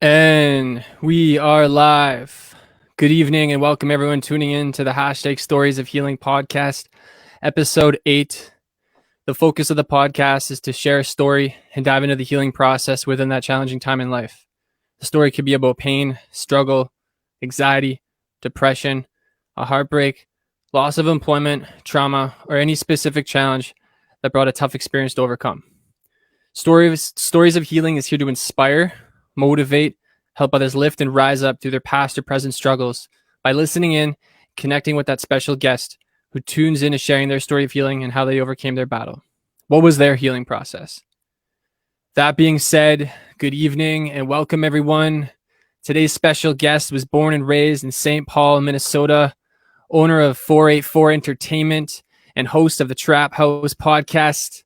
And we are live. Good evening and welcome everyone tuning in to the Stories of Healing podcast, episode 8. The focus of the podcast is to share a story and dive into the healing process within that challenging time in life. The story could be about pain, struggle, anxiety, depression, a heartbreak, loss of employment, trauma, or any specific challenge that brought a tough experience to overcome. Stories of Healing is here to inspire, motivate, help others lift and rise up through their past or present struggles by listening in, connecting with that special guest who tunes in to sharing their story of healing and how they overcame their battle. What was their healing process? That being said, good evening and welcome everyone. Today's special guest was born and raised in St. Paul, Minnesota, owner of 484 Entertainment and host of the Trap House podcast,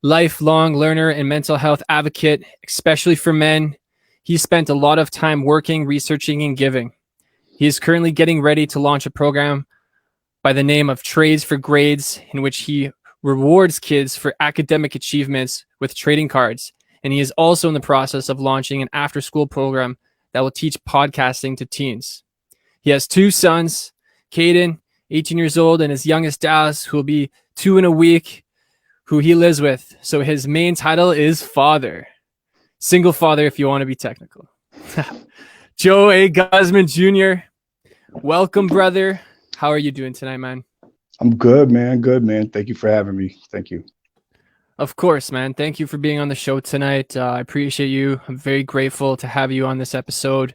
lifelong learner and mental health advocate, especially for men. He spent a lot of time working, researching, and giving. He is currently getting ready to launch a program by the name of Trades for Grades, in which he rewards kids for academic achievements with trading cards. And he is also in the process of launching an after-school program that will teach podcasting to teens. He has 2 sons, Caden, 18 years old, and his youngest Dallas, who will be 2 in a week, who he lives with. So his main title is father. Single father, if you want to be technical. Joe A. GUZMAN Jr., welcome, brother. How are you doing tonight, man? I'm good, man. Good, man. Thank you for having me. Thank you. Of course, man. Thank you for being on the show tonight. I appreciate you. I'm very grateful to have you on this episode.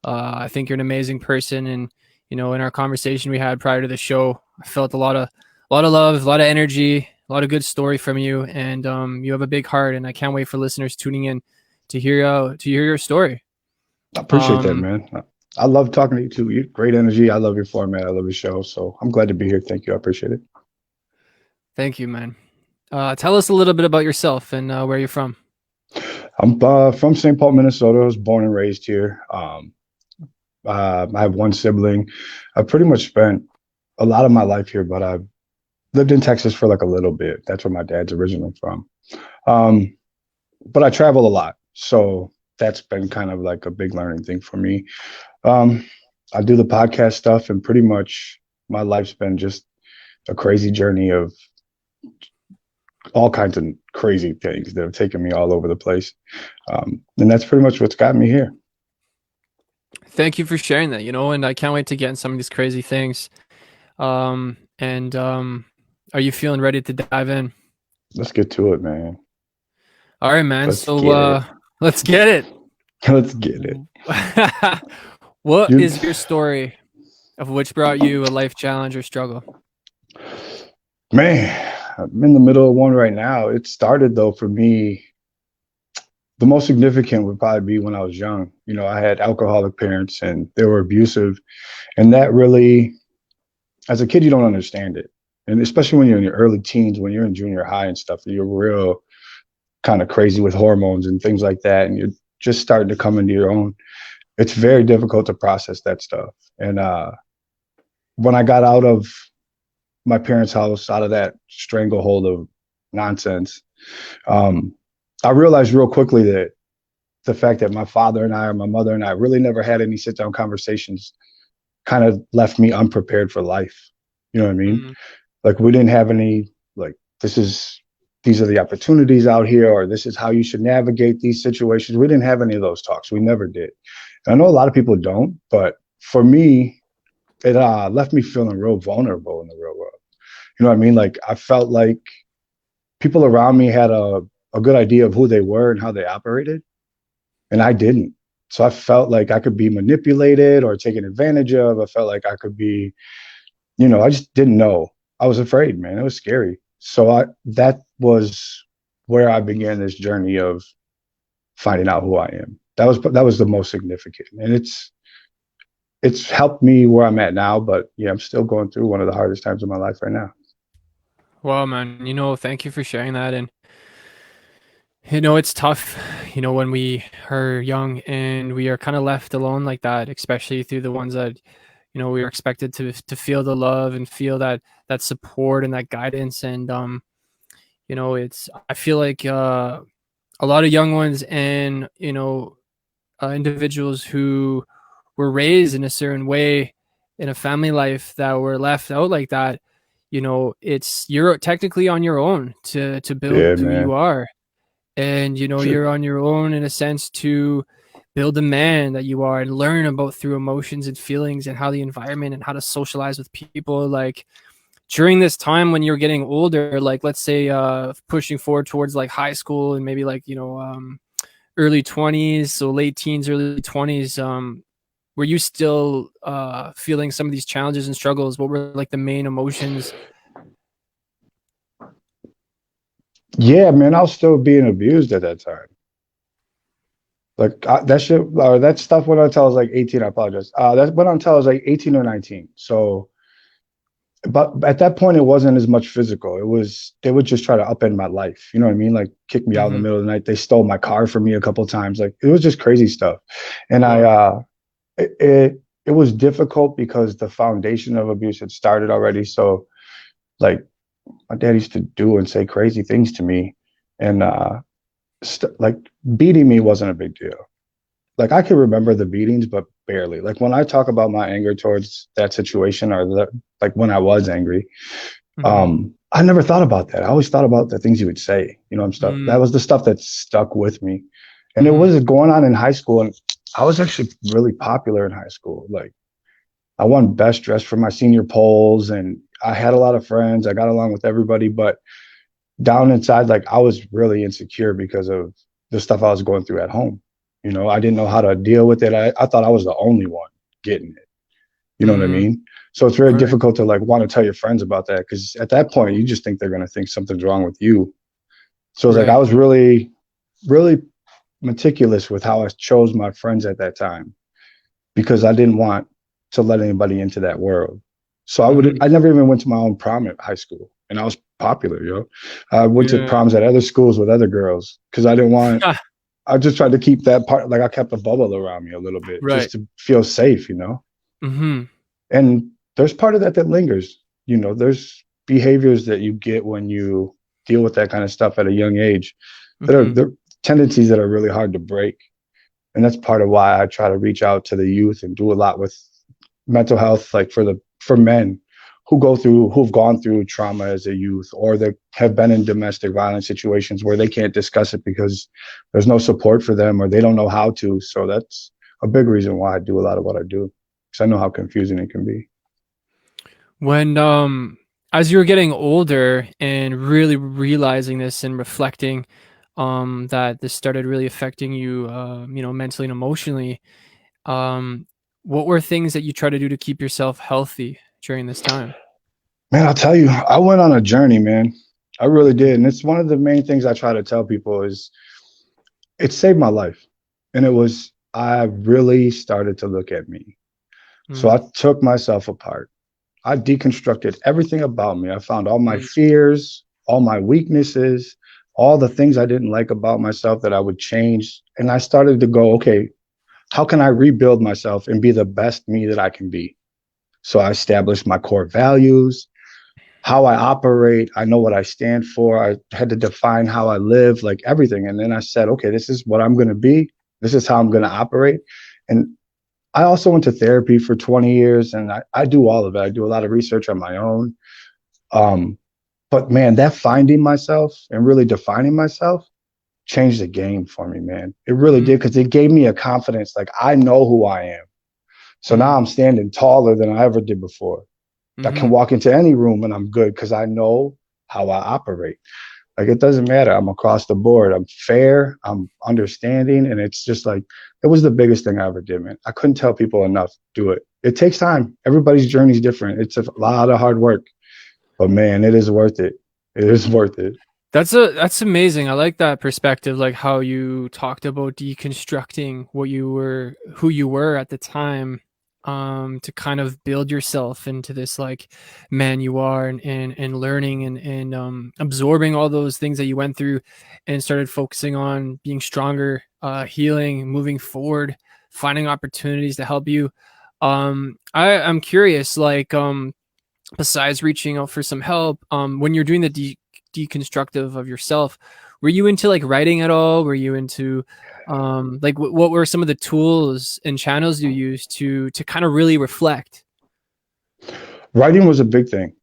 I think you're an amazing person. And, you know, in our conversation we had prior to the show, I felt a lot of love, a lot of energy, a lot of good story from you. And you have a big heart. And I can't wait for listeners tuning in to hear your story. I appreciate that, man. I love talking to you too. You great energy. I love your format. I love your show. So I'm glad to be here. Thank you. I appreciate it. Thank you, man. Tell us a little bit about yourself and where you're from. I'm from St. Paul, Minnesota. I was born and raised here. I have 1 sibling. I pretty much spent a lot of my life here, but I've lived in Texas for like a little bit. That's where my dad's originally from. But I travel a lot. So that's been kind of like a big learning thing for me. I do the podcast stuff, and pretty much my life's been just a crazy journey of all kinds of crazy things that have taken me all over the place. And that's pretty much what's got me here. Thank you for sharing that, and I can't wait to get in some of these crazy things. Are you feeling ready to dive in? Let's get to it, man. All right, man. Let's get it. Let's get it. What is your story of which brought you a life challenge or struggle? Man, I'm in the middle of one right now. It started, though, for me, the most significant would probably be when I was young. I had alcoholic parents and they were abusive. And that really, as a kid, you don't understand it. And especially when you're in your early teens, when you're in junior high and stuff, you're real kind of crazy with hormones and things like that. And you're just starting to come into your own. It's very difficult to process that stuff. And when I got out of my parents' house, out of that stranglehold of nonsense, I realized real quickly that the fact that my father and I, or my mother and I, really never had any sit-down conversations kind of left me unprepared for life. You know what I mean? Mm-hmm. Like, we didn't have any, like, these are the opportunities out here, or this is how you should navigate these situations. We didn't have any of those talks. We never did. And I know a lot of people don't, but for me, it left me feeling real vulnerable in the real world. You know what I mean? Like, I felt like people around me had a good idea of who they were and how they operated, and I didn't. So I felt like I could be manipulated or taken advantage of. I felt like I could be I just didn't know. I was afraid, man. It was scary. So that was where I began this journey of finding out who I am. That was the most significant, and it's helped me where I'm at now. But yeah, I'm still going through one of the hardest times of my life right now. Well, man, thank you for sharing that. And it's tough, when we are young and we are kind of left alone like that, especially through the ones that, we are expected to feel the love and feel that support and that guidance. And it's I feel like a lot of young ones and individuals who were raised in a certain way in a family life that were left out like that, you're technically on your own to build Yeah, who you man. are. And Sure. you're on your own in a sense to build the man that you are and learn about through emotions and feelings and how the environment and how to socialize with people. Like during this time when you're getting older, like let's say pushing forward towards like high school and maybe like early 20s, so late teens, early 20s, were you still feeling some of these challenges and struggles? What were like the main emotions? Yeah, man. I was still being abused at that time. Like that shit, or that stuff went on until I was like 18. I apologize. That went on until I was like 18 or 19. So, but at that point, it wasn't as much physical. It was they would just try to upend my life. You know what I mean? Like kick me out in the Hmm. middle of the night. They stole my car from me a couple of times. Like it was just crazy stuff. And Wow. it was difficult because the foundation of abuse had started already. So like my dad used to do and say crazy things to me, and like beating me wasn't a big deal. Like I can remember the beatings, but barely. Like when I talk about my anger towards that situation, or like when I was angry, Hmm. I never thought about that. I always thought about the things he would say, and stuff. That Mm. was the stuff that stuck with me. And it Hmm. was going on in high school, and I was actually really popular in high school. Like I won best dressed for my senior polls, and I had a lot of friends. I got along with everybody, but down inside, like I was really insecure because of the stuff I was going through at home. I didn't know how to deal with it. I thought I was the only one getting it. You know what I Mm. mean? So it's very Right. difficult to like want to tell your friends about that because at that point you just think they're gonna think something's wrong with you. So it's like I Right. was really, really meticulous with how I chose my friends at that time because I didn't want to let anybody into that world. So Hmm. I never even went to my own prom at high school, and I was popular, I went to Yeah. proms at other schools with other girls because I didn't want. I just tried to keep that part, like I kept a bubble around me a little bit Right. just to feel safe, Hmm. And there's part of that that lingers. There's behaviors that you get when you deal with that kind of stuff at a young age that are Hmm. they're tendencies that are really hard to break. And that's part of why I try to reach out to the youth and do a lot with mental health, like for men who've gone through trauma as a youth, or that have been in domestic violence situations where they can't discuss it because there's no support for them or they don't know how to. So that's a big reason why I do a lot of what I do, because I know how confusing it can be. When as you were getting older and really realizing this and reflecting that this started really affecting you mentally and emotionally, um what were things that you try to do to keep yourself healthy during this time? Man, I'll tell you, I went on a journey, man. I really Mhm. did. And it's one of the main things I try to tell people is it saved my life. And I really started to look at me. So I Mm. took myself apart. I deconstructed everything about me. I found all my Mm. fears, all my weaknesses, all the things I didn't like about myself that I would change. And I started to go, okay, how can I rebuild myself and be the best me that I can be? So I established my core values, how I operate. I know what I stand for. I had to define how I live, like everything. And then I said, okay, this is what I'm going to be. This is how I'm going to operate. And I also went to therapy for 20 years, and I do all of it. I do a lot of research on my own. Um, but man, that finding myself and really defining myself changed the game for me, man. It really Mhm. did, because it gave me a confidence. Like I know who I am. So now Mhm. I'm standing taller than I ever did before. I can Mhm. walk into any room and I'm good because I know how I operate. Like, it doesn't matter. I'm across the board. I'm fair. I'm understanding. And it's just like, it was the biggest thing I ever did, man. I couldn't tell people enough, do it. It takes time. Everybody's journey is different. It's a lot of hard work, but man, it is worth it. It is worth it. That's amazing. I like that perspective, like how you talked about deconstructing who you were at the time, to kind of build yourself into this like man you are, and learning and absorbing all those things that you went through, and started focusing on being stronger, healing, moving forward, finding opportunities to help you. I'm curious, like, besides reaching out for some help, when you're doing the deconstructive of yourself, were you into like writing at all? Were you into like what were some of the tools and channels you used to kind of really reflect? Writing was a big thing.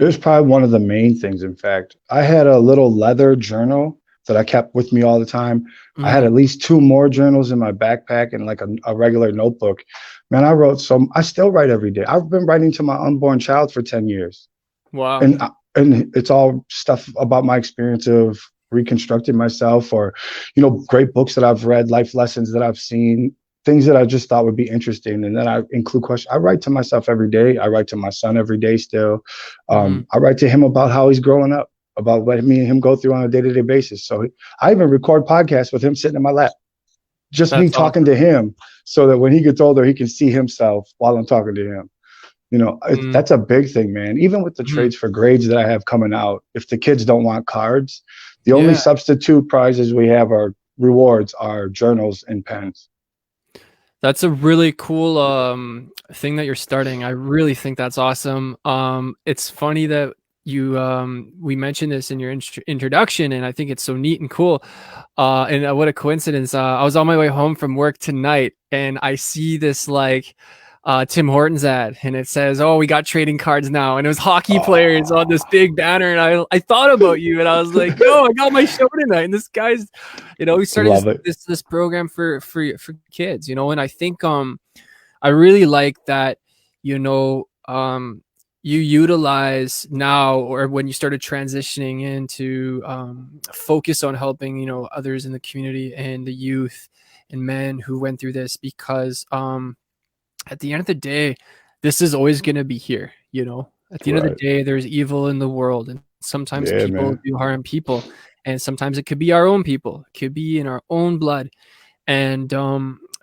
It was probably one of the main things. In fact, I had a little leather journal that I kept with me all the time. I had at least 2 more journals in my backpack and like a regular notebook. Man, I wrote I still write every day. I've been writing to my unborn child for 10 years. Wow. And it's all stuff about my experience of reconstructing myself, or, great books that I've read, life lessons that I've seen, things that I just thought would be interesting. And then I include questions. I write to myself every day. I write to my son every day still. I write to him about how he's growing up, about what me and him go through on a day-to-day basis. So I even record podcasts with him sitting in my lap, just me talking to him, so that when he gets older, he can see himself while I'm talking to him. That's a big thing, man. Even with the trades for grades that I have coming out, if the kids don't want cards, the only substitute prizes we have are rewards are journals and pens. That's a really cool thing that you're starting. I really think that's awesome. It's funny that we mentioned this in your introduction, and I think it's so neat and cool. And what a coincidence. I was on my way home from work tonight, and I see this like Tim Hortons ad, and it says, "Oh, we got trading cards now," and it was hockey players on this big banner. And I thought about you, and I was like, "Yo, I got my show tonight." And this guy's, we started this program for kids, and I think I really like that, you utilize now, or when you started transitioning into focus on helping others in the community and the youth and men who went through this, because at the end of the day, this is always going to be here. At the end of the day, there's evil in the world, and sometimes people do harm people, and sometimes it could be our own people. It could be in our own blood. And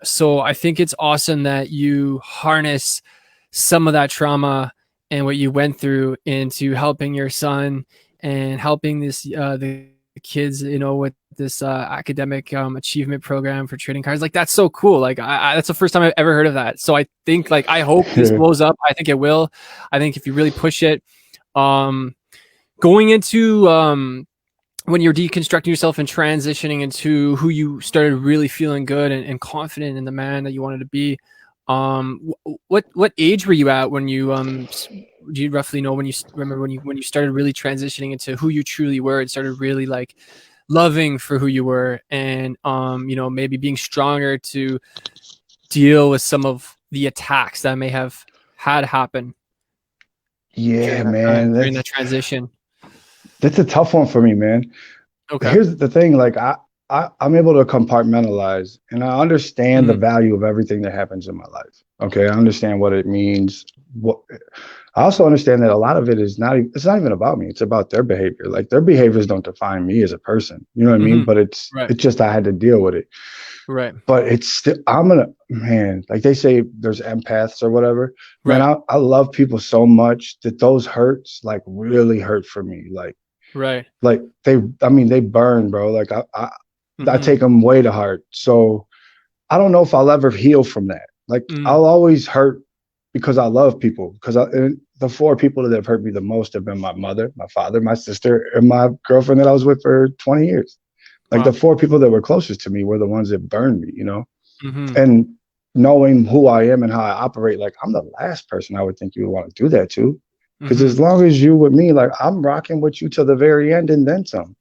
so I think it's awesome that you harness some of that trauma and what you went through into helping your son and helping the kids, with this academic achievement program for trading cards. Like, that's so cool. Like, that's the first time I've ever heard of that. So I think, like, I hope this blows up. I think it will. I think if you really push it, going into when you're deconstructing yourself and transitioning into who you started really feeling good and confident in the man that you wanted to be, what age were you at when you do you roughly know when you started really transitioning into who you truly were, and started really like loving for who you were, and maybe being stronger to deal with some of the attacks that may have had happen? During that transition. That's a tough one for me, man. Okay. Here's the thing, like I'm able to compartmentalize, and I understand the value of everything that happens in my life. Okay, I understand what it means. I also understand that a lot of it is it's not even about me. It's about their behavior. Like, their behaviors don't define me as a person. You know what I mean? But it's just, I had to deal with it. Right. But it's still, man, like they say, there's empaths or whatever. Right. Man, I love people so much that those hurts like really hurt for me. Like, like they burn, bro. Like I take them way to heart. So I don't know if I'll ever heal from that. Like, I'll always hurt because I love people. Because the 4 people that have hurt me the most have been my mother, my father, my sister, and my girlfriend that I was with for 20 years. Like, the 4 people that were closest to me were the ones that burned me, And knowing who I am and how I operate, like, I'm the last person I would think you would want to do that to. Because as long as you with me, like, I'm rocking with you till the very end and then some.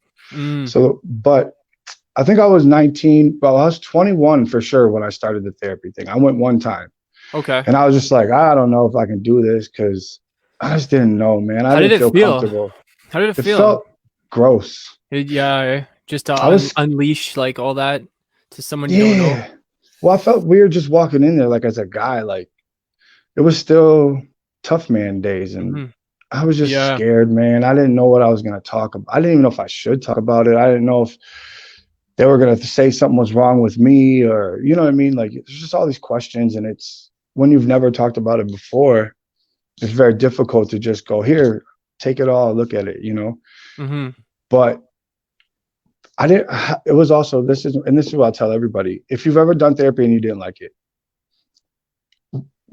So, but I think I was 19. Well, I was 21 for sure when I started the therapy thing. I went one time. Okay. And I was just like, I don't know if I can do this, because I just didn't know, man. I didn't feel comfortable. How did it feel? gross. Yeah, just to I was, unleash like all that to someone you don't know. yeah. Well, I felt weird just walking in there, like as a guy, like it was still tough man days, and Hmm. I was just Yeah. scared, man. I didn't know what I was gonna talk about. I didn't even know if I should talk about it. I didn't know if they were gonna say something was wrong with me, or you know what I mean. Like there's just all these questions, and it's when you've never talked about it before, it's very difficult to just go here, take it all, look at it, you know. Hmm. But I didn't. It was also this is what I'll tell everybody. If you've ever done therapy and you didn't like it,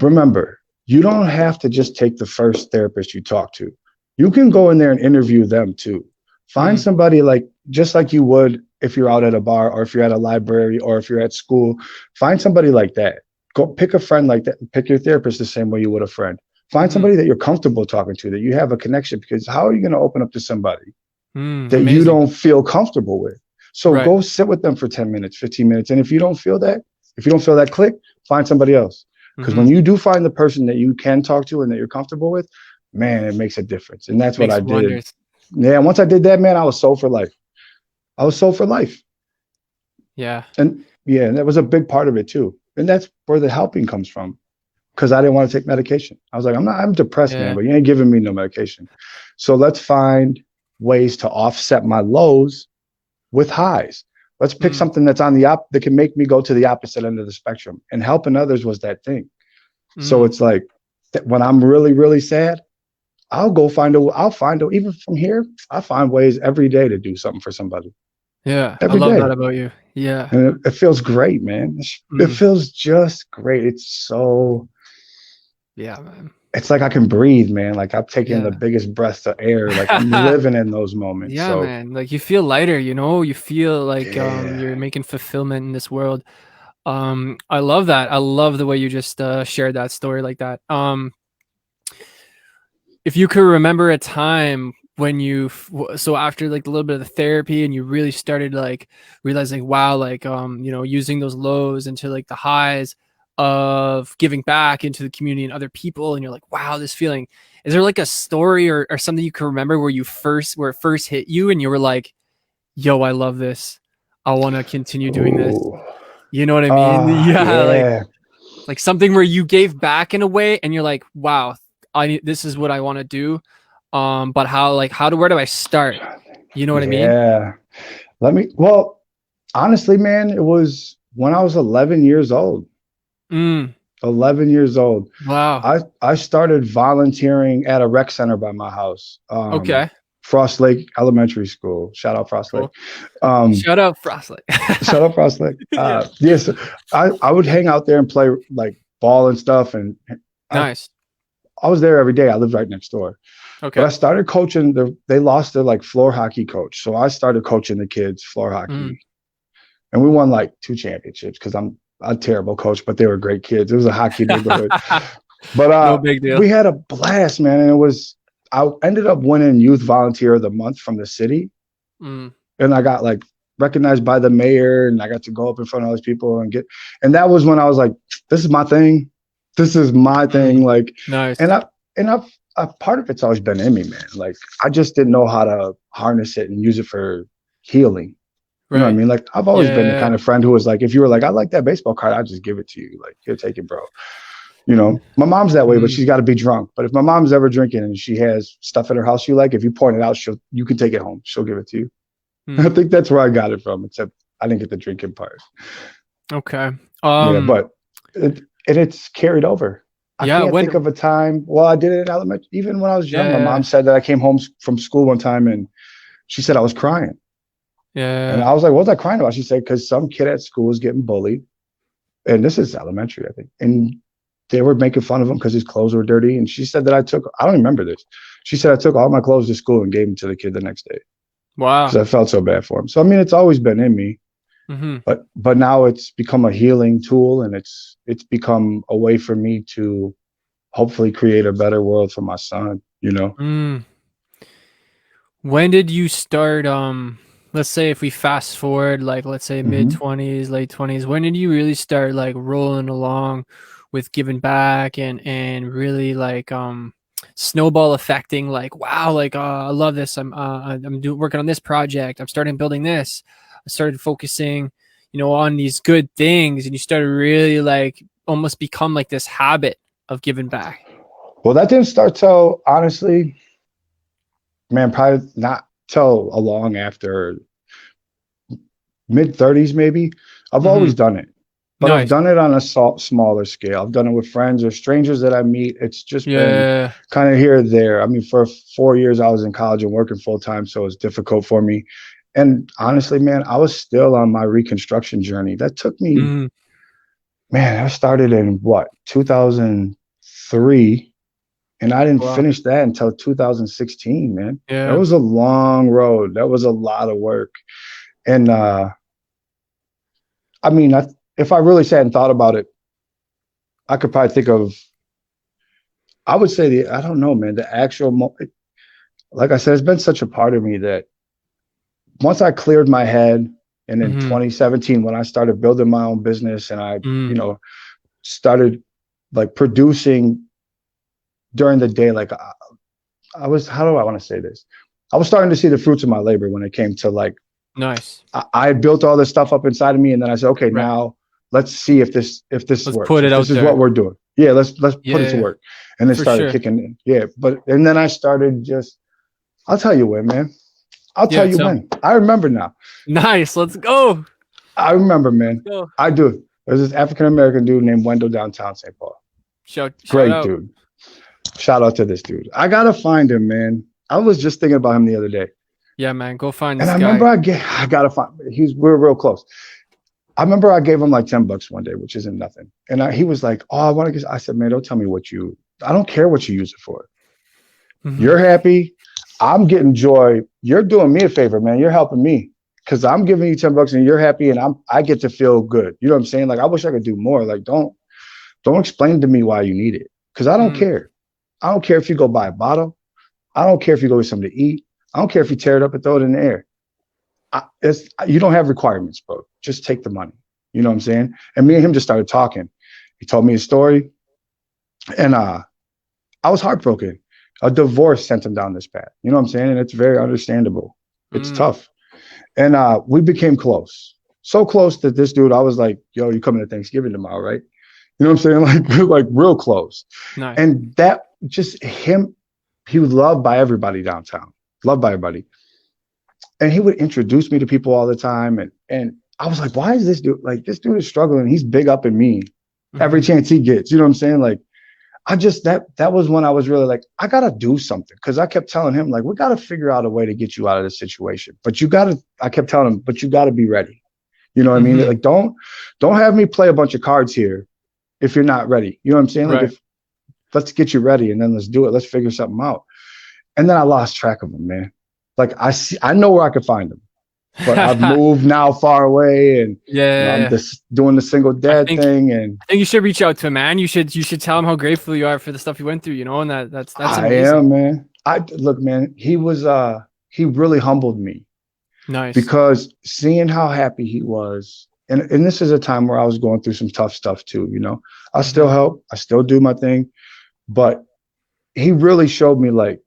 remember, you don't have to just take the first therapist you talk to. You can go in there and interview them too. Find Mm. somebody like just like you would if you're out at a bar or if you're at a library or if you're at school. Find somebody like that. Go pick a friend like that. Pick your therapist the same way you would a friend. Find Hmm. somebody that you're comfortable talking to, that you have a connection, because how are you going to open up to somebody that you Amazing. don't feel comfortable with? So Right. go sit with them for 10 minutes, 15 minutes. And if you don't feel that, if you don't feel that click, find somebody else. Because Hmm. when you do find the person that you can talk to and that you're comfortable with, man, it makes a difference. And that's what I Makes did. wonders. Yeah. Once I did that, man, I was sold for life. I was sold for life. Yeah. And yeah, and that was a big part of it too. And that's where the helping comes from. Because I didn't want to take medication. I was like, I'm depressed, man, Yeah. but you ain't giving me no medication. So let's find ways to offset my lows with highs. Let's pick Mm. something that's that can make me go to the opposite end of the spectrum. And helping others was that thing. So Mm. it's like when I'm really, really sad, I'll find a, even from here, I find ways every day to do something for somebody Yeah. I every love that day. about you. Yeah. And it feels great, man. It Mm. feels just great. Yeah, man. It's like I can breathe, man. Like I'm taking the Yeah. biggest breaths of air. Like I'm living in those moments. Yeah, So man. Like you feel lighter, you know? You feel like yeah. you're making fulfillment in this world. I love that. I love the way you just shared that story like that. If you could remember a time when so after like a little bit of the therapy and you really started like realizing, wow, like using those lows into like the highs of giving back into the community and other people, and you're like, wow, this feeling. Is there like a story or something you can remember where it first hit you and you were like, yo, I love this. I want to continue doing this. Ooh. You know what I mean? Yeah, Yeah. like something where you gave back in a way and you're like, wow, this is what I want to do. But where do I start? You know what I mean? Yeah. Well, honestly, man, it was when I was 11 years old. Mm, 11 years old. wow. I started volunteering at a rec center by my house. Okay. Frost Lake Elementary School. Shout out Frost Lake. Cool. Um, Shout out Frostlight. Shout out Frost Lake. Yeah. Yes, I would hang out there and play like ball and stuff. And I, Nice. I was there every day. I lived right next door. But Okay. I started coaching. They lost their like floor hockey coach. So I started coaching the kids floor Mm, hockey. And we won like 2 championships because I'm a terrible coach, but they were great kids. It was a hockey neighborhood. But no big deal. we had a blast, man. And I ended up winning Youth Volunteer of the Month from the city. Mm, And I got like recognized by the mayor, and I got to go up in front of all these people and that was when I was like, this is my thing. This is my thing. mm, Like, nice. and I've part of it's always been in me, man. Like, I just didn't know how to harness it and use it for healing. You know what I Right. mean? Like, I've always been the Yeah. kind of friend who was like, if you were like, I like that baseball card, I'd just give it to you. Like, here, take it, bro. You know, my mom's that way, but Mm, she's got to be drunk. But if my mom's ever drinking and she has stuff in her house you like, if you point it out, you can take it home. She'll give it to you. I mm. think that's where I got it from, except I didn't get the drinking part. Okay. Yeah, but it's carried over. I Yeah, can't think when of a time. Well, I did it in elementary. Even when I was young, my yeah, mom said that I came home from school one time and she said I was crying. And yeah. I was like, what was I crying about? She said, because some kid at school was getting bullied. And this is elementary, I think. And they were making fun of him because his clothes were dirty. And she said that I don't remember this. She said I took all my clothes to school and gave them to the kid the next day because Wow. I felt so bad for him. So, I mean, it's always been in me. Mm-hmm. But now it's become a healing tool, and it's become a way for me to hopefully create a better world for my son, you know. Mm. When did you start let's say if we fast forward like let's say mid Hmm. 20s, late 20s, when did you really start like rolling along with giving back and really like snowball affecting, like, wow, like, I love this. Working on this project. I'm starting building this. I started focusing, on these good things, and you started really like almost become like this habit of giving back? Well, that didn't start till, honestly, man, probably not till a long after mid-30s, maybe. I've Mm-hmm. always done it, but I've Nice. done it on a smaller scale. I've done it with friends or strangers that I meet. It's just been Yeah. kind of here or there. I mean, for 4 years, I was in college and working full time, so it was difficult for me. And honestly, man, I was still on my reconstruction journey. That took me, Mm-hmm. man, I started in what, 2003, and I didn't Wow. finish that until 2016, man. That Yeah. was a long road. That was a lot of work. And I mean, if I really sat and thought about it, I could probably think of, I would say I don't know, man, the actual, like I said, it's been such a part of me that once I cleared my head, and in Mm-hmm. 2017, when I started building my own business and I, Mm-hmm. started like producing during the day, like I was, how do I want to say this? I was starting to see the fruits of my labor when it came to like, Nice. I had built all this stuff up inside of me, and then I said, okay, Right. now let's see if this Let's works. put it If out this is there. what we're doing. Yeah, let's put it to Yeah, work. And then for started sure. kicking in. Yeah, and then I started just, I'll tell you when, man. I'll Yeah, tell you tell me. when. I remember now. Nice. Let's go. I remember, man. Go. I do. There's this African American dude named Wendell downtown St. Paul. Shout Great out. dude. Shout out to this dude. I gotta find him, man. I was just thinking about him the other day. Yeah, man. Go find And this I guy. remember I gotta find, we're real close. I remember I gave him like $10 one day, which isn't nothing. And he was like, oh, I want to get, I said, man, don't tell me I don't care what you use it for. Mm-hmm. You're happy. I'm getting joy. You're doing me a favor, man. You're helping me because I'm giving you $10 and you're happy and I get to feel good. You know what I'm saying? Like, I wish I could do more. Like, don't explain to me why you need it because I don't Mm-hmm. care. I don't care if you go buy a bottle. I don't care if you go get something to eat. I don't care if you tear it up and throw it in the air. You don't have requirements, bro. Just take the money. You know what I'm saying? And me and him just started talking. He told me a story, and I was heartbroken. A divorce sent him down this path. You know what I'm saying? And it's very understandable. It's tough. And we became close. So close that this dude, I was like, yo, you coming to Thanksgiving tomorrow, right? You know what I'm saying? Like real close. Nice. And that just him, he was loved by everybody downtown. Loved by everybody. And he would introduce me to people all the time. And I was like, why is this dude, like, this dude is struggling. He's big up in me every chance he gets. You know what I'm saying? Like, that was when I was really like, I got to do something. Cause I kept telling him, like, we got to figure out a way to get you out of this situation. But I kept telling him, but you got to be ready. You know what I mean? Like, don't have me play a bunch of cards here if you're not ready. You know what I'm saying? Like, Right. Let's get you ready and then let's do it. Let's figure something out. And then I lost track of him, man. Like, I know where I could find him, but I've moved now far away, and I'm just doing the single dad thing. And I think you should reach out to him, man. You should tell him how grateful you are for the stuff you went through, and that's amazing. I am, man. Look, man, he really humbled me. Nice. Because seeing how happy he was, and this is a time where I was going through some tough stuff too, I still help, I still do my thing, but he really showed me, like,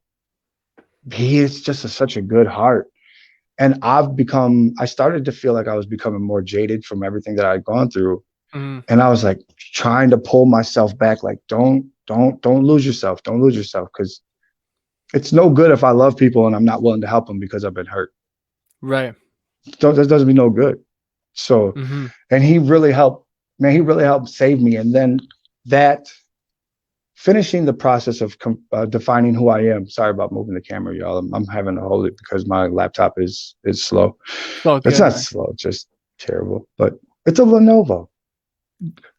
he is just such a good heart. And I started to feel like I was becoming more jaded from everything that I'd gone through. And I was like trying to pull myself back, like, don't lose yourself. Don't lose yourself. Cause it's no good if I love people and I'm not willing to help them because I've been hurt. Right. That doesn't mean no good. So, and he really helped, man, he really helped save me. And then finishing the process of defining who I am. Sorry about moving the camera, y'all. I'm having to hold it because my laptop is slow. It's not slow, just terrible. But it's a Lenovo.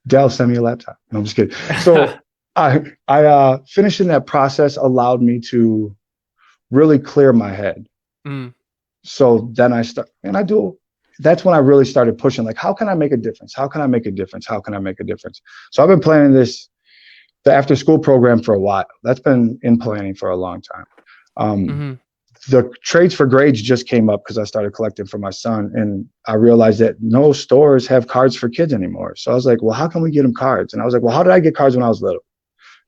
Dell sent me a laptop. No, I'm just kidding. So I finishing that process allowed me to really clear my head. So then that's when I really started pushing, like, how can I make a difference? How can I make a difference? How can I make a difference? So I've been planning the after school program for a while. That's been in planning for a long time. The trades for grades just came up because I started collecting for my son, and I realized that no stores have cards for kids anymore. So I was like, well, how can we get them cards? And I was like, well, how did I get cards when I was little?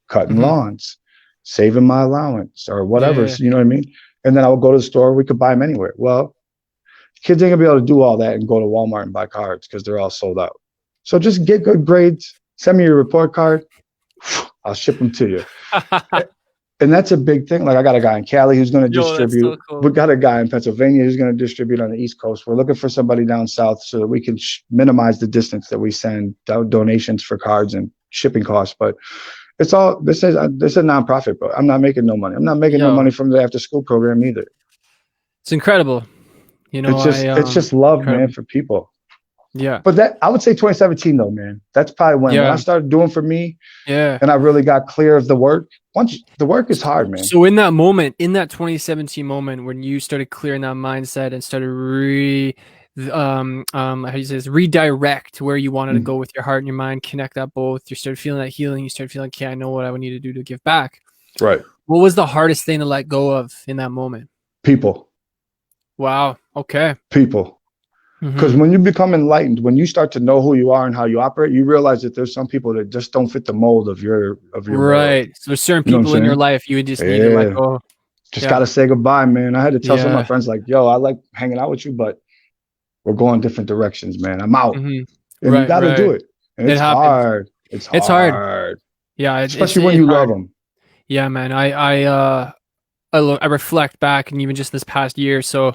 Cutting lawns. saving my allowance or whatever. Yeah. You know what I mean? And then I would go to the store. We could buy them anywhere. Well, kids ain't gonna be able to do all that and go to Walmart and buy cards because they're all sold out. So just get good grades. Send me your report card. I'll ship them to you. And that's a big thing. Like I got a guy in Cali who's going to Yo, that's distribute. so cool. We got a guy in Pennsylvania who's going to distribute on the East Coast. We're looking for somebody down south so that we can minimize the distance that we send donations for cards and shipping costs. But it's all this is a nonprofit, bro. I'm not making no money. I'm not making no money from the after school program either. It's incredible. You know, it's just love, incredible. Man, for people. Yeah. But that I would say 2017 though, man. That's probably when I started doing for me. Yeah. And I really got clear of the work. Once the work is hard, man. So in that moment, in that 2017 moment when you started clearing that mindset and started how do you say this, redirect where you wanted to go with your heart and your mind, connect that both, you started feeling that healing, you started feeling, okay, I know what I would need to do to give back. Right. What was the hardest thing to let go of in that moment? People. Wow. Okay. People. Because when you become enlightened, when you start to know who you are and how you operate, you realize that there's some people that just don't fit the mold of your right. world. So there's certain people in your life you would just need to let go. Just gotta say goodbye, man. I had to tell some of my friends, like, yo, I like hanging out with you, but we're going different directions, man. I'm out. And you gotta do it. And it's hard. It's hard. Yeah. Especially when you love them. Yeah, man. I reflect back, and even just this past year, so.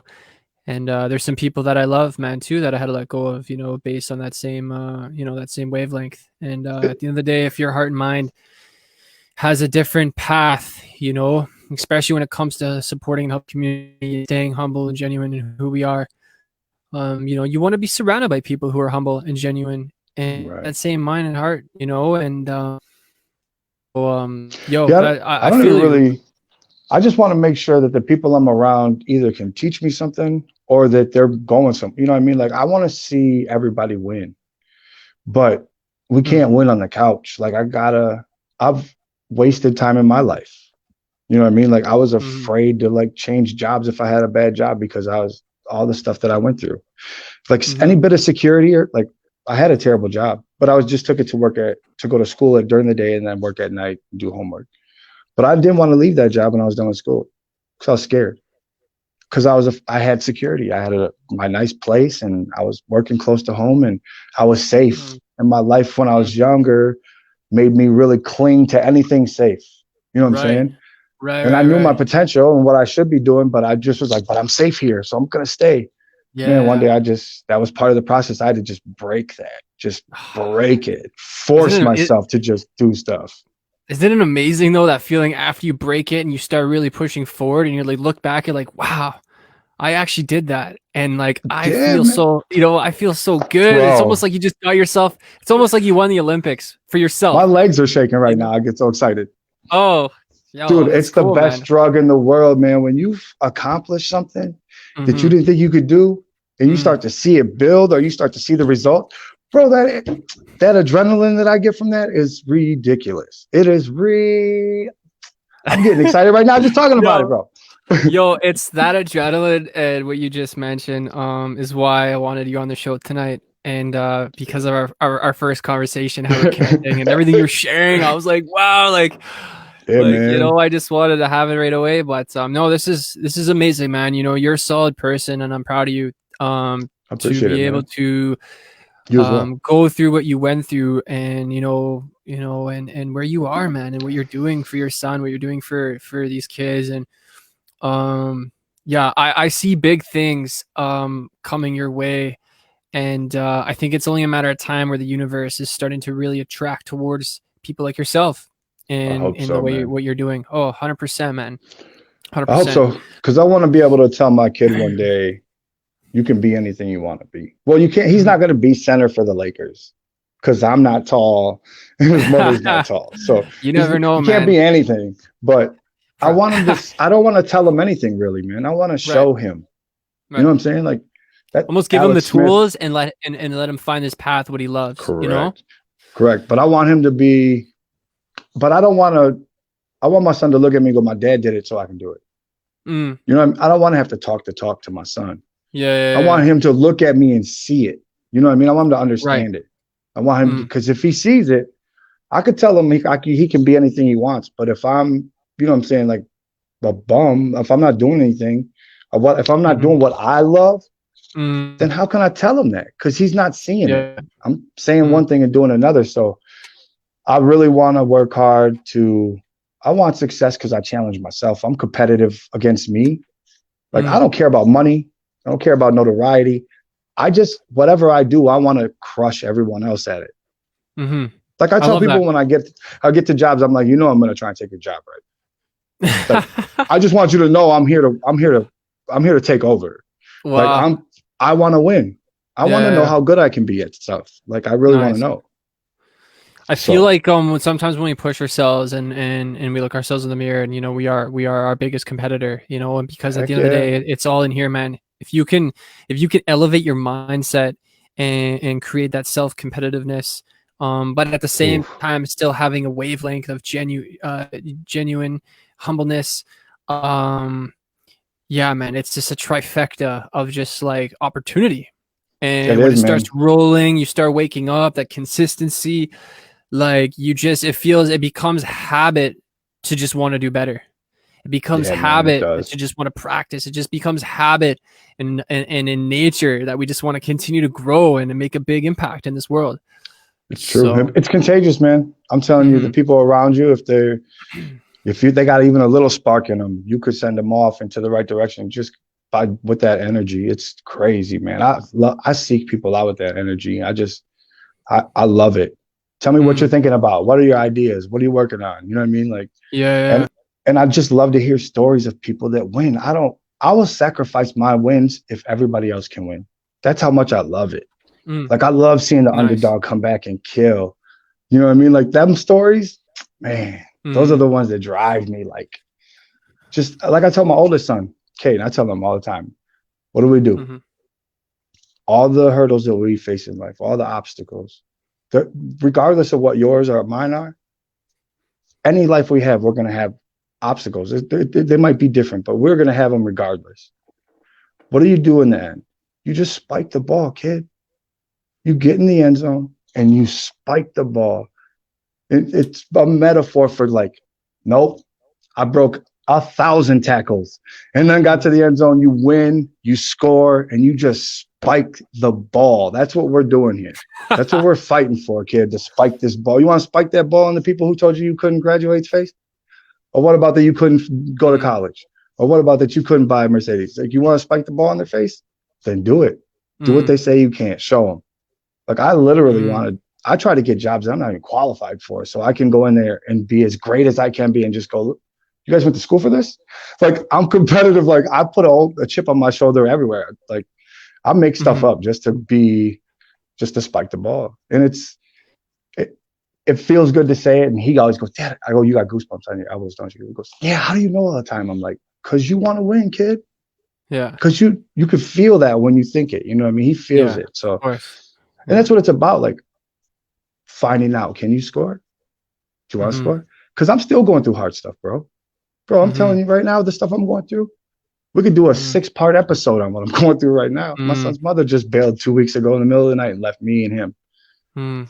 And there's some people that I love, man, too, that I had to let go of, you know, based on that same, that same wavelength. And at the end of the day, if your heart and mind has a different path, you know, especially when it comes to supporting and help community, staying humble and genuine in who we are, you know, you want to be surrounded by people who are humble and genuine and that same mind and heart, you know, and I don't really. I just want to make sure that the people I'm around either can teach me something or that they're going something. You know what I mean? Like I want to see everybody win, but we can't win on the couch. Like I've wasted time in my life. You know what I mean? Like I was afraid to like change jobs if I had a bad job because I was all the stuff that I went through. Like any bit of security or like I had a terrible job, but I just took it to go to school during the day and then work at night and do homework. But I didn't want to leave that job when I was done with school because I was scared. Because I had security. I had my nice place and I was working close to home and I was safe. And my life when I was younger made me really cling to anything safe. You know what I'm saying? Right. And I knew my potential and what I should be doing, but I just was like, but I'm safe here, so I'm gonna stay. Yeah. Man, one day that was part of the process. I had to just break that, just break it, force myself to just do stuff. Isn't it amazing though, that feeling after you break it and you start really pushing forward and you're like, look back and like, wow, I actually did that. And like, I feel so good. Bro. It's almost like you just got yourself. It's almost like you won the Olympics for yourself. My legs are shaking right now. I get so excited. Oh, dude, it's cool, the best drug in the world, man. When you've accomplished something that you didn't think you could do and you start to see it build or you start to see the result. Bro, that adrenaline that I get from that is ridiculous. It is I'm getting excited right now just talking about it, bro. Yo, it's that adrenaline and what you just mentioned is why I wanted you on the show tonight. And because of our first conversation, how we're connecting and everything you're sharing, I was like, wow, like man. You know, I just wanted to have it right away. But no, this is amazing, man. You know, you're a solid person and I'm proud of you to be able to go through what you went through and and where you are, man, and what you're doing for your son, what you're doing for these kids. And I see big things coming your way, and I think it's only a matter of time where the universe is starting to really attract towards people like yourself and in the way what you're doing. 100%, man. 100%. I hope so, because I want to be able to tell my kid one day, you can be anything you want to be. Well, you can't. He's not going to be center for the Lakers because I'm not tall and his mother's not tall. So you never know, man. He can't be anything. But I want him to. I don't want to tell him anything, really, man. I want to show him. You know what I'm saying? Like that. Almost give him the tools and let him find his path, what he loves. Correct. You know. Correct. But I want him to be. But I don't want to. I want my son to look at me and go, "My dad did it, so I can do it." You know, I don't want to have to talk to my son. I want him to look at me and see it. You know what I mean? I want him to understand it. I want him because if he sees it, I could tell him he can be anything he wants. But if I'm you know what I'm saying, like a bum, if I'm not doing anything, if I'm not Mm-hmm. doing what I love, then Mm, how can I tell him that? Because he's not seeing it. yeah. I'm saying Mm, one thing and doing another. So I really want to work hard to. I want success because I challenge myself. I'm competitive against me. Like I mm, don't care about money. I don't care about notoriety. I just whatever I do, I want to crush everyone else at it. mm-hmm. Like I I tell love people that. when I get to jobs, I'm like, I'm gonna try and take your job, right? Like I just want you to know I'm here to take over. Like Wow. I want to win. I want to know Yeah. how good I can be at stuff. Like I really want to Nice. know. I feel So like sometimes when we push ourselves and we look ourselves in the mirror and we are our biggest competitor, and because at the heck end of the yeah. day it's all in here, man. If you can elevate your mindset and create that self-competitiveness, but at the same Oof. time still having a wavelength of genuine humbleness, um yeah, man, it's just a trifecta of just like opportunity. It And when is, it starts man. rolling, you start waking up, that consistency, like it becomes habit to just want to do better. It becomes Yeah, man, it habit does. to just want to practice. It just becomes habit and in nature that we just want to continue to grow and to make a big impact in this world. It's true. So, It's contagious, man. I'm telling you, the mhm. people around you, if they got even a little spark in them, you could send them off into the right direction just by with that energy. It's crazy, man. I seek people out with that energy. I love it. Tell me what you're Mm. thinking about. What are your ideas? What are you working on? You know what I mean? Like, Yeah, and and I just love to hear stories of people that win. I will sacrifice my wins if everybody else can win. That's how much I love it. yeah. Mm. Like I love seeing the Nice. underdog come back and kill. You know what I mean? Like them stories, man, those are Mm. the ones that drive me. Like just like I tell my oldest son, Kate, I tell him all the time, what do we do? Hmm. All the hurdles that we face in life, all the obstacles, regardless of what yours or mine are, any life we have, we're going to have obstacles. They might be different, but we're going to have them regardless. What do you do in the end? You just spike the ball, kid. You get in the end zone and you spike the ball. It's a metaphor for like, nope, I broke 1,000 tackles and then got to the end zone. You win, you score, and you just spike the ball. That's what we're doing here. That's what we're fighting for, kid, to spike this ball. You want to spike that ball on the people who told you couldn't graduate face? Or what about that you couldn't go to Mm. college? Or what about that you couldn't buy a Mercedes? Like, you want to spike the ball in their face? Then do it. Do what Mm. they say you can't. Show them. Like, I literally Mm. wanted, I try to get jobs that I'm not even qualified for so I can go in there and be as great as I can be and just go, you guys went to school for this? Like, I'm competitive. Like, I put a chip on my shoulder everywhere. Like, I make stuff Mm. up just to spike the ball. And it, it feels good to say it. And he always goes, Dad, I go, you got goosebumps on your elbows, don't you? He goes, yeah, how do you know all the time? I'm like, because you want to win, kid. Yeah. Because you could feel that when you think it. You know what I mean? He feels Yeah. it. So, Of course. and Yeah. that's what it's about. Like, finding out, can you score? Do you want to Mm-hmm. score? Because I'm still going through hard stuff, bro. Bro, I'm Mm-hmm. telling you right now, the stuff I'm going through, we could do a Mm. 6-part episode on what I'm going through right now. My Mm. son's mother just bailed 2 weeks ago in the middle of the night and left me and him. Mm.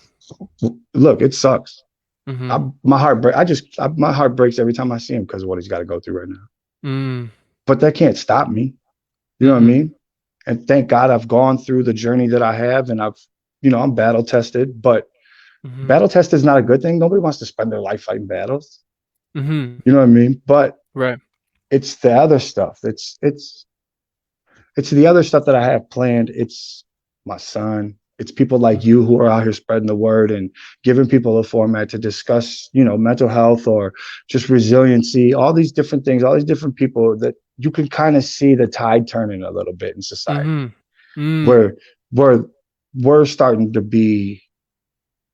Look, it sucks. Mm-hmm. My heart breaks every time I see him because of what he's got to go through right now. Mm. But that can't stop me. You know what I Mm-hmm. mean? And thank God I've gone through the journey that I have, and I'm battle tested. But Mm-hmm. battle test is not a good thing. Nobody wants to spend their life fighting battles. Mm-hmm. You know what I mean? But Right. it's the other stuff. It's the other stuff that I have planned. It's my son. It's people like Mm-hmm. you who are out here spreading the word and giving people a format to discuss, mental health or just resiliency, all these different things, all these different people that you can kind of see the tide turning a little bit in society Mm-hmm. Mm. where where we're starting to be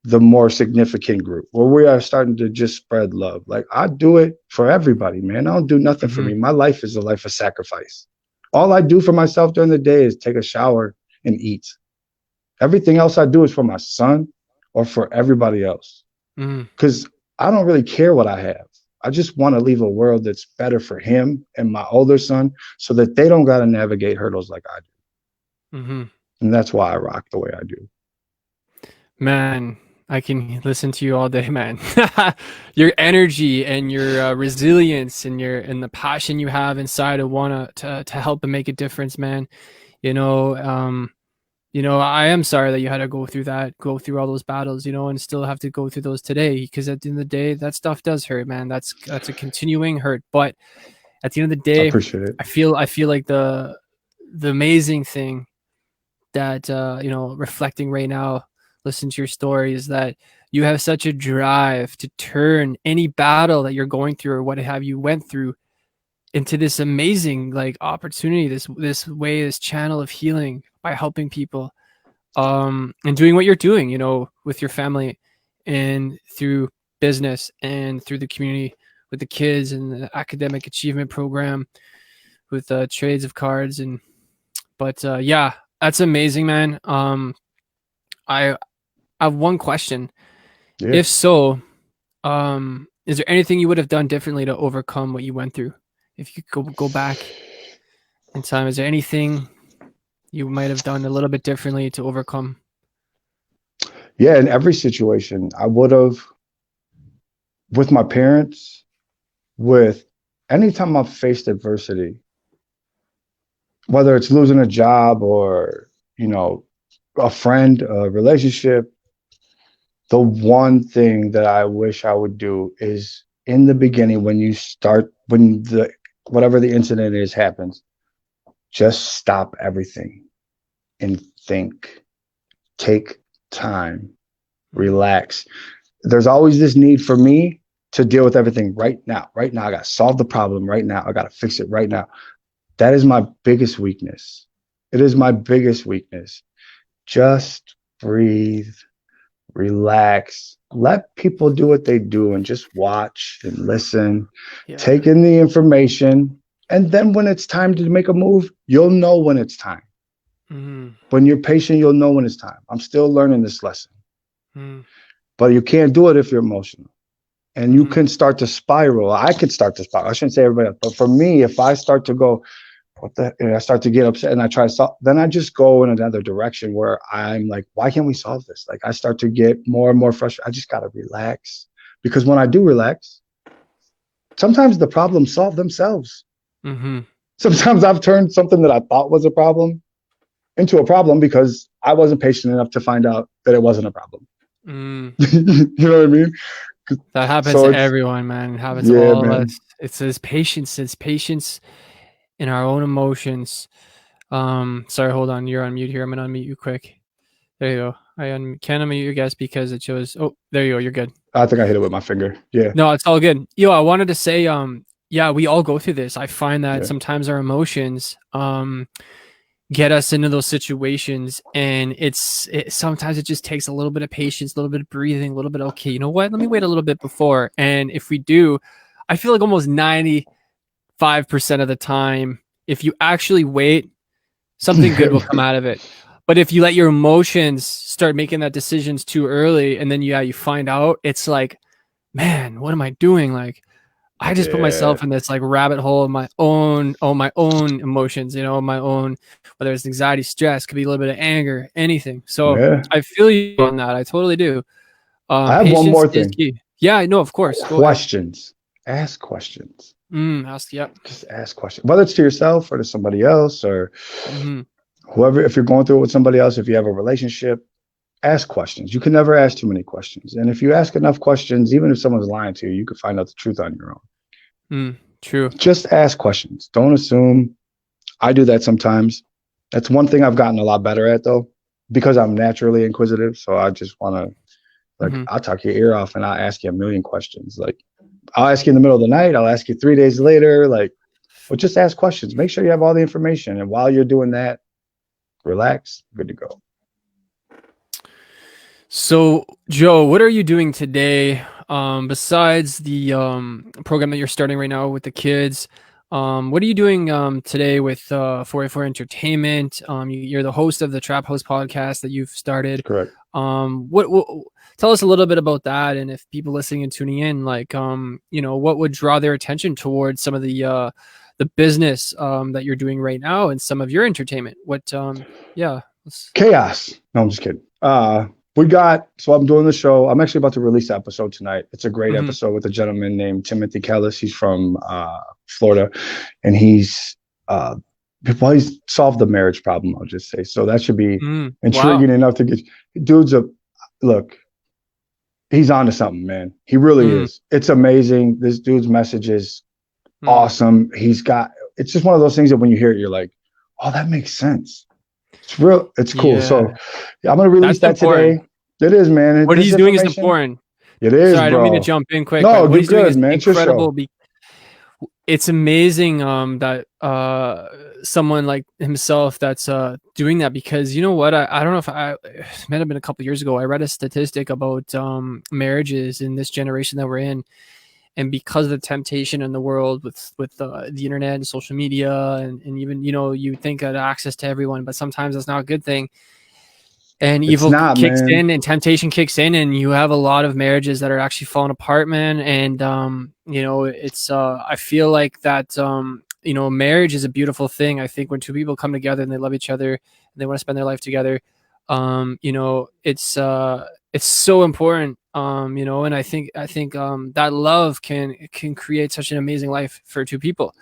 the more significant group where we are starting to just spread love. Like I do it for everybody, man. I don't do nothing for Mm-hmm. me. My life is a life of sacrifice. All I do for myself during the day is take a shower and eat. Everything else I do is for my son or for everybody else. Mm. Because I don't really care what I have. I just want to leave a world that's better for him and my older son so that they don't got to navigate hurdles like I do. Mm-hmm. And that's why I rock the way I do. Man, I can listen to you all day, man. Your energy and your resilience and the passion you have inside of wanna to help and make a difference, man. You know, I am sorry that you had to go through all those battles, and still have to go through those today. Because at the end of the day, that stuff does hurt, man. That's a continuing hurt. But at the end of the I day, appreciate it. I feel like the amazing thing that reflecting right now, listen to your story, is that you have such a drive to turn any battle that you're going through or what have you went through into this amazing like opportunity, this channel of healing by helping people, and doing what you're doing, with your family and through business and through the community with the kids and the academic achievement program with trades of cards. But yeah, that's amazing, man. I have one question. Yeah. If so, is there anything you would have done differently to overcome what you went through? If you could go back in time, is there anything you might have done a little bit differently to overcome? Yeah, in every situation, I would have, with my parents, with anytime I've faced adversity, whether it's losing a job or, a friend, a relationship, the one thing that I wish I would do is in the beginning, when the whatever the incident is happens, just stop everything and think, take time, relax. There's always this need for me to deal with everything right now. Right now, I got to solve the problem right now. I got to fix it right now. That is my biggest weakness. It is my biggest weakness. Just breathe, relax, let people do what they do and just watch and listen, take in the information. And then when it's time to make a move, you'll know when it's time. When you're patient, you'll know when it's time. I'm still learning this lesson. But you can't do it if you're emotional. And you can start to spiral. I could start to spiral. I shouldn't say everybody else, but for me, if I start to go, and I start to get upset and I try to solve, then I just go in another direction where I'm like, why can't we solve this? Like I start to get more and more frustrated. I just got to relax, because when I do relax, sometimes the problems solve themselves. Sometimes I've turned something that I thought was a problem into a problem because I wasn't patient enough to find out that it wasn't a problem. You know what I mean? That happens to everyone, man. It happens to all of us. It's patience. It's patience in our own emotions. Sorry, hold on. You're on mute here. I'm gonna unmute you quick. There you go. I can't unmute your guest because it shows. Oh, there you go. You're good. I think I hit it with my finger. Yeah. No, it's all good. I wanted to say, yeah, we all go through this. I find that sometimes our emotions, get us into those situations, and sometimes it just takes a little bit of patience, a little bit of breathing, a little bit. Okay, you know what? Let me wait a little bit before. And if we do, I feel like almost 95% of the time, if you actually wait, something good will come out of it. But if you let your emotions start making that decisions too early, and then you find out, it's like, man, what am I doing? Like, I just put myself in this like rabbit hole of my own emotions, my own, whether it's anxiety, stress, could be a little bit of anger, anything. So I feel you on that. I totally do. I have one more thing. Yeah, I know, of course. Questions. Ask questions. Just ask questions, whether it's to yourself or to somebody else or whoever. If you're going through it with somebody else, if you have a relationship, ask questions. You can never ask too many questions. And if you ask enough questions, even if someone's lying to you, you can find out the truth on your own. True. Just ask questions. Don't assume. I do that sometimes. That's one thing I've gotten a lot better at, though, because I'm naturally inquisitive. So I just want to, I'll talk your ear off and I'll ask you a million questions. Like, I'll ask you in the middle of the night. I'll ask you 3 days later. But just ask questions. Make sure you have all the information. And while you're doing that, relax. Good to go. So, Joe, what are you doing today besides the program that you're starting right now with the kids? What are you doing today with 484 Entertainment? You're the host of the Trap House podcast that you've started. Correct. What tell us a little bit about that, and if people listening and tuning in, what would draw their attention towards some of the business that you're doing right now and some of your entertainment? Chaos. No, I'm just kidding. So I'm doing the show. I'm actually about to release the episode tonight. It's a great Mm-hmm. episode with a gentleman named Timothy Kellis. He's from Florida, and he's solved the marriage problem, I'll just say. So that should be Wow. intriguing enough to get dude's a look. He's on to something, man. He really Mm, is. It's amazing. This dude's message is mm. awesome. It's just one of those things that when you hear it, you're like, oh, that makes sense. It's real. It's cool. Yeah, So yeah, I'm going to release that's that important. today. It is, man. What This he's doing is information, important. it is, Sorry, I don't mean to bro. jump in quick, No, but what you're he's doing good, is man. It's your incredible. show. It's amazing that someone like himself that's doing that, because you know what, I don't know if it might have been a couple years ago, I read a statistic about marriages in this generation that we're in, and because of the temptation in the world with the internet and social media, and even, you know, you think of access to everyone, but sometimes that's not a good thing, and It's evil not, kicks man. in and temptation kicks in, and you have a lot of marriages that are actually falling apart, man. And you know, it's I feel like that you know, marriage is a beautiful thing. I think when two people come together and they love each other and they want to spend their life together, you know, it's so important. You know, and I think that love can create such an amazing life for two people.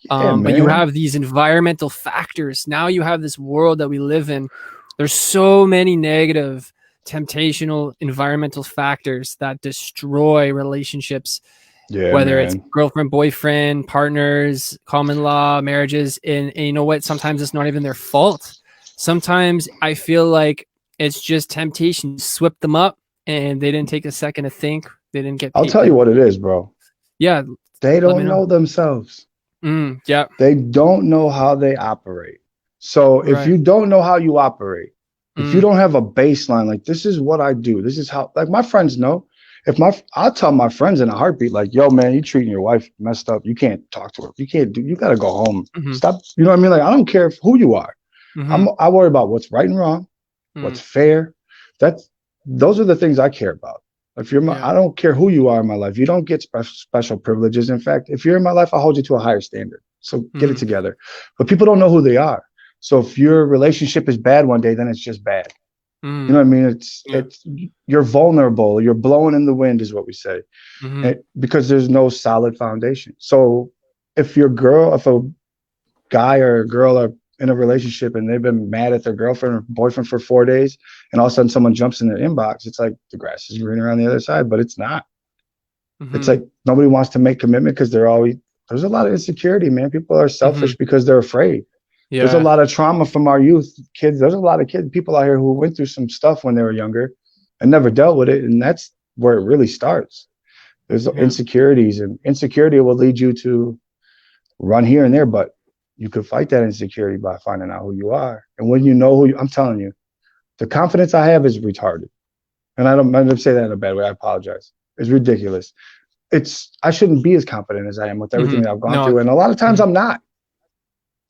Yeah, But you man. have these environmental factors. Now you have this world that we live in. There's so many negative, temptational environmental factors that destroy relationships, Yeah, whether it's man. girlfriend, boyfriend, partners, common law, marriages. And you know what? Sometimes it's not even their fault. Sometimes I feel like it's just temptation swept them up and they didn't take a second to think. They didn't get I'll paid. tell you what it is, bro. Yeah, They let me don't know. know themselves. Yeah, They don't know how they operate. So if right. you don't know how you operate, if you Mm, don't have a baseline, like this is what I do, this is how, like my friends know. I'll tell my friends in a heartbeat, like, yo, man, you treating your wife messed up. You can't talk to her. You got to go home. mm-hmm, Stop. You know what I mean? Like, I don't care who you are. mm-hmm, I worry about what's right and wrong, what's mm, fair. Those are the things I care about. yeah. I don't care who you are in my life. You don't get special privileges. In fact, if you're in my life, I'll hold you to a higher standard. So get it Mm, together. But people don't know who they are. So if your relationship is bad one day, then it's just bad. You know mm, what I mean? yeah. You're vulnerable. You're blowing in the wind, is what we say, Mm-hmm, because there's no solid foundation. So if if a guy or a girl are in a relationship and they've been mad at their girlfriend or boyfriend for 4 days, and all of a sudden someone jumps in their inbox, it's like the grass is greener on the other side, but it's not. It's mm-hmm, like nobody wants to make commitment because there's a lot of insecurity, man. People are mm-hmm, selfish because they're afraid. There's a yeah. lot of trauma from our youth kids. There's a lot of people out here who went through some stuff when they were younger and never dealt with it. And that's where it really starts. There's Yeah. insecurities, and insecurity will lead you to run here and there, but you could fight that insecurity by finding out who you are. And when you know I'm telling you, the confidence I have is retarded. And I don't say that in a bad way. I apologize. It's ridiculous. I shouldn't be as confident as I am with everything Mm-hmm. that I've gone No. through. And a lot of times Mm, I'm not.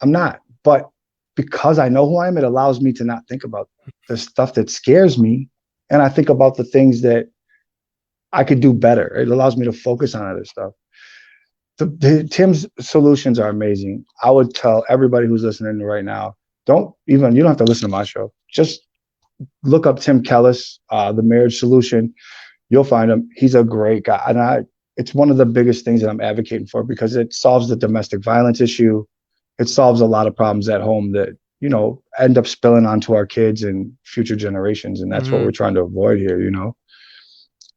I'm not. But because I know who I am, it allows me to not think about the stuff that scares me. And I think about the things that I could do better. It allows me to focus on other stuff. Tim's solutions are amazing. I would tell everybody who's listening right now, you don't have to listen to my show. Just look up Tim Kellis, the marriage solution. You'll find him. He's a great guy. And it's one of the biggest things that I'm advocating for because it solves the domestic violence issue. It solves a lot of problems at home that, end up spilling onto our kids and future generations. And that's what mm-hmm, we're trying to avoid here.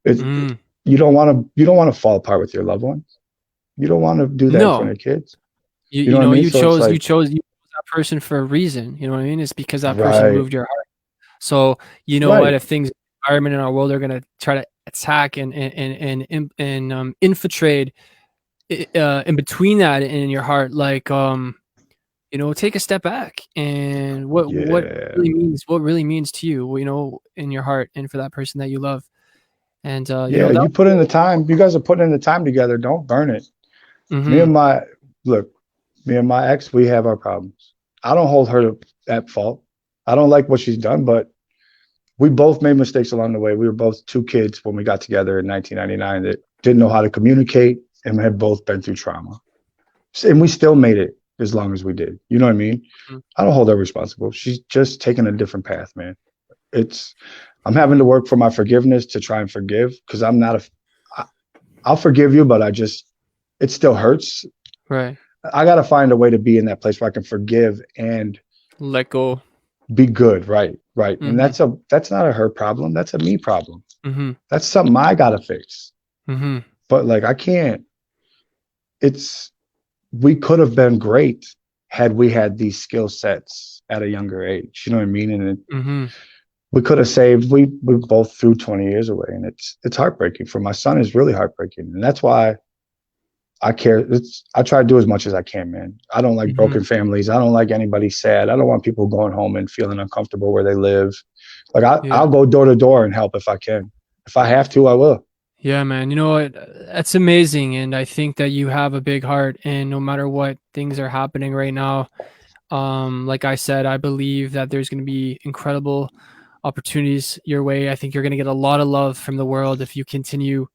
It, mm. you don't want to fall apart with your loved ones. You don't want to do that in front No. of kids. You You know you what I know, mean? So it's you like, chose that person for a reason. You know what I mean? It's because that person right, moved your heart. So you know what? right. If things environment in our world are gonna try to attack and infiltrate in between that in your heart, like you know, take a step back and Yeah. what really means to you, you know, in your heart and for that person that you love. And you Yeah. know that. You put in the time. You guys are putting in the time together. Don't burn it. Me Mm-hmm, and my, look, me and my ex, we have our problems. I don't hold her at fault. I don't like what she's done, but we both made mistakes along the way. We were both two kids when we got together in 1999 that didn't know how to communicate and had both been through trauma. And we still made it as long as we did. You know what I mean? I don't hold her responsible. She's just taking a different path, man. It's I'm having to work for my forgiveness to try and forgive, because I'm not I'll forgive you, but it still hurts. Right. I got to find a way to be in that place where I can forgive and Let go. be good. Right. Right. And Mm-hmm. that's not a her problem. That's a me problem. Mm-hmm. That's something I got to fix. Mm-hmm. But like, I can't, we could have been great had we had these skill sets at a younger age. You know what I mean? And Mm-hmm. we could have saved, we both threw 20 years away, and it's heartbreaking. For my son, is really heartbreaking. And that's why I care. I try to do as much as I can, man. I don't like Mm-hmm. broken families. I don't like anybody sad. I don't want people going home and feeling uncomfortable where they live. Like, Yeah. I'll go door to door and help if I can. If I have to, I will. Yeah, man. You know what? That's amazing. And I think that you have a big heart. And no matter what things are happening right now, like I said, I believe that there's going to be incredible opportunities your way. I think you're going to get a lot of love from the world if you continue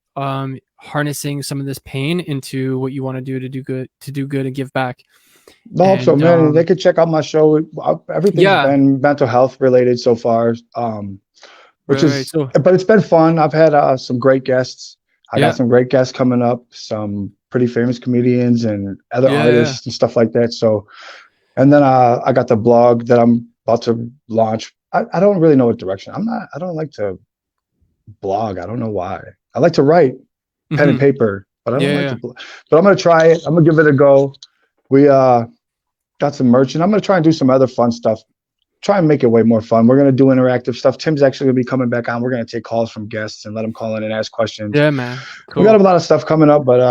harnessing some of this pain into what you want to do good and give back. I hope so, And man. And they could check out my show. Everything's yeah, been mental health related so far, which right. is, So but it's been fun. I've had some great guests. I got yeah, some great guests coming up, some pretty famous comedians and other yeah. artists and stuff like that. So, and then I got the blog that I'm about to launch. I don't really know what direction. I don't like to blog. I don't know why. I like to write pen and Hmm. paper, but I don't Yeah, like to yeah. blog. But I'm going to try it. I'm going to give it a go. We got some merch, and I'm going to try and do some other fun stuff. Try and make it way more fun. We're going to do interactive stuff. Tim's actually going to be coming back on. We're going to take calls from guests and let them call in and ask questions. Yeah, man. We got Cool. a lot of stuff coming up, but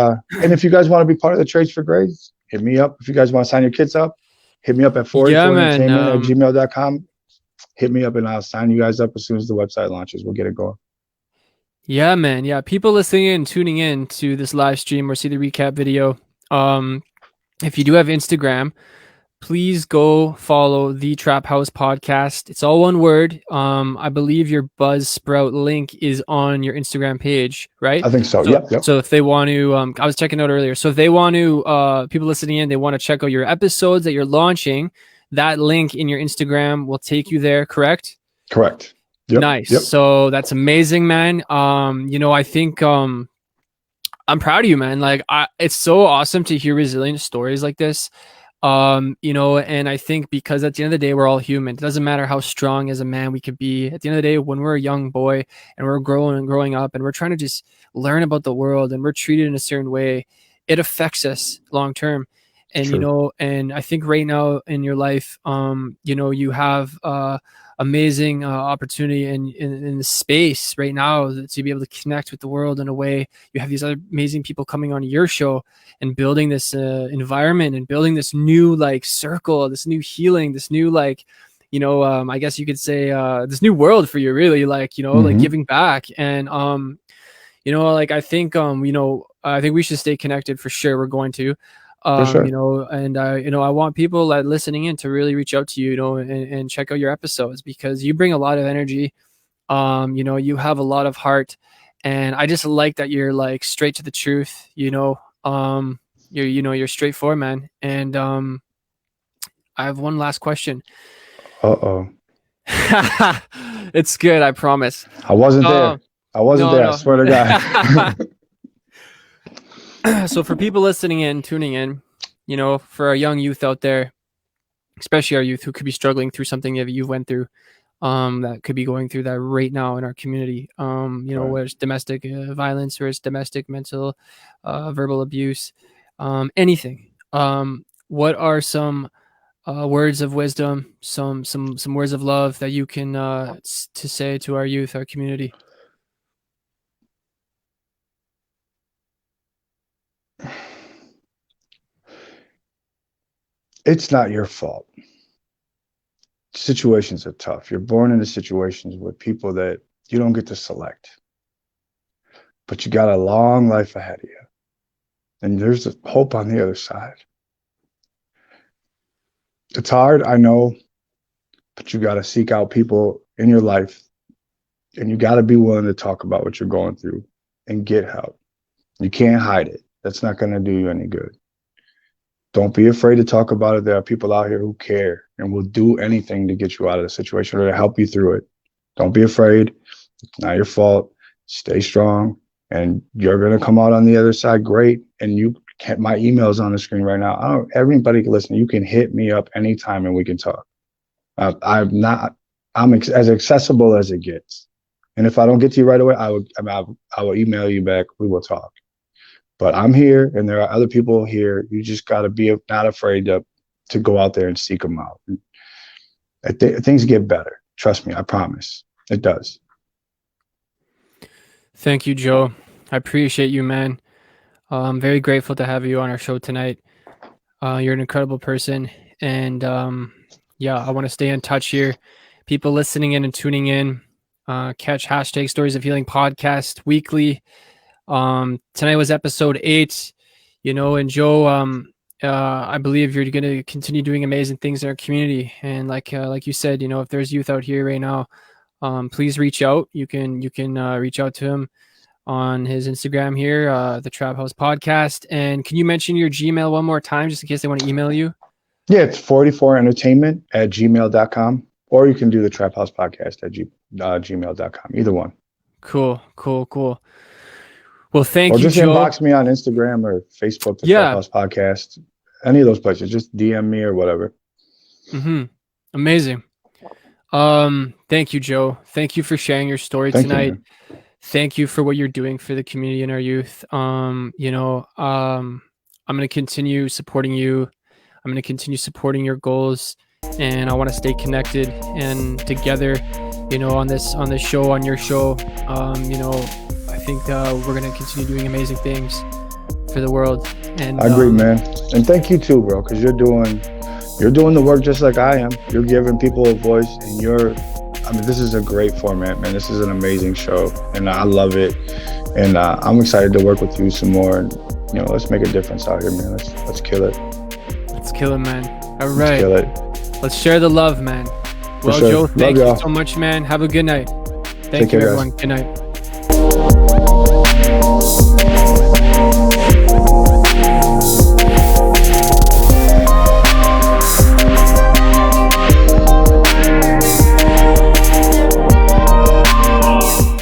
and if you guys want to be part of the Trades for Grades, hit me up. If you guys want to sign your kids up, hit me up at Yeah, man. 484entertainment@gmail.com. Hit me up and I'll sign you guys up as soon as the website launches. We'll get it going. Yeah, man. Yeah, people listening in, tuning in to this live stream or see the recap video. If you do have Instagram, please go follow the Trap House Podcast. It's all one word. I believe your Buzzsprout link is on your Instagram page, right? I think so. So, Yep. so if they want to, I was checking out earlier. So if they want to, people listening in, they want to check out your episodes that you're launching. That link in your Instagram will take you there. Correct? Correct. Yep. Nice. Yep. So that's amazing, man. I think I'm proud of you, man. Like, it's so awesome to hear resilient stories like this. And I think because at the end of the day, we're all human. It doesn't matter how strong as a man we could be. At the end of the day, when we're a young boy and we're growing up and we're trying to just learn about the world and we're treated in a certain way, it affects us long term. And, True. and I think right now in your life, you have, amazing opportunity in the space right now to be able to connect with the world in a way. You have these other amazing people coming on your show and building this environment and building this new like circle, this new healing, this new like, I guess you could say this new world for you, really, like, like Mm-hmm. giving back. And like I think we should stay connected for sure. We're going to. For sure. And I want people that listening in to really reach out to you, and check out your episodes because you bring a lot of energy. You have a lot of heart, and I just like that you're like straight to the truth. You're straightforward, man. And I have one last question. Uh-oh. It's good, I promise. I wasn't there. I wasn't No, there. I no. swear to God. So for people listening in, tuning in, for our young youth out there, especially our youth who could be struggling through something that you went through, that could be going through that right now in our community, Right. where it's domestic violence or it's domestic mental, verbal abuse, anything. What are some words of wisdom, some words of love that you can to say to our youth, our community? It's not your fault. Situations are tough. You're born into situations with people that you don't get to select, but you got a long life ahead of you. And there's hope on the other side. It's hard, I know, but you got to seek out people in your life, and you got to be willing to talk about what you're going through and get help. You can't hide it. That's not going to do you any good. Don't be afraid to talk about it. There are people out here who care and will do anything to get you out of the situation or to help you through it. Don't be afraid. It's not your fault. Stay strong, and you're gonna come out on the other side great. And you can, my email's on the screen right now. I don't. Everybody can listen. You can hit me up anytime, and we can talk. I'm not. I'm as accessible as it gets. And if I don't get to you right away, I will email you back. We will talk. But I'm here, and there are other people here. You just got to be not afraid to go out there and seek them out. Things get better. Trust me, I promise. It does. Thank you, Joe. I appreciate you, man. I'm very grateful to have you on our show tonight. You're an incredible person. And yeah, I want to stay in touch here. People listening in and tuning in, catch hashtag Stories of Healing podcast weekly. Tonight was episode 8, and Joe, I believe you're going to continue doing amazing things in our community. And like you said, if there's youth out here right now, please reach out. You can reach out to him on his Instagram here, the Trap House Podcast. And can you mention your Gmail one more time, just in case they want to email you? Yeah, it's 44entertainment@gmail.com, or you can do the Trap House Podcast at gmail.com. Either one. Cool. Well, thank you, Or just Joe. inbox me on Instagram or Facebook, the Trap House Podcast. Any of those places. Just DM me or whatever. Amazing. Thank you, Joe. Thank you for sharing your story tonight. Thank you for what you're doing for the community and our youth. I'm going to continue supporting you. I'm going to continue supporting your goals, and I want to stay connected and together, on this show, on your show. I think we're going to continue doing amazing things for the world. And I agree, man. And thank you too, bro, because you're doing the work just like I am. You're giving people a voice, and this is a great format, man. This is an amazing show, and I love it. And I'm excited to work with you some more. And let's make a difference out here, man. Let's kill it. Let's kill it, man. All right. Let's kill it. Let's share the love, man. Well, Joe, thank you so much, man. Have a good night. Thank you, everyone. Good night.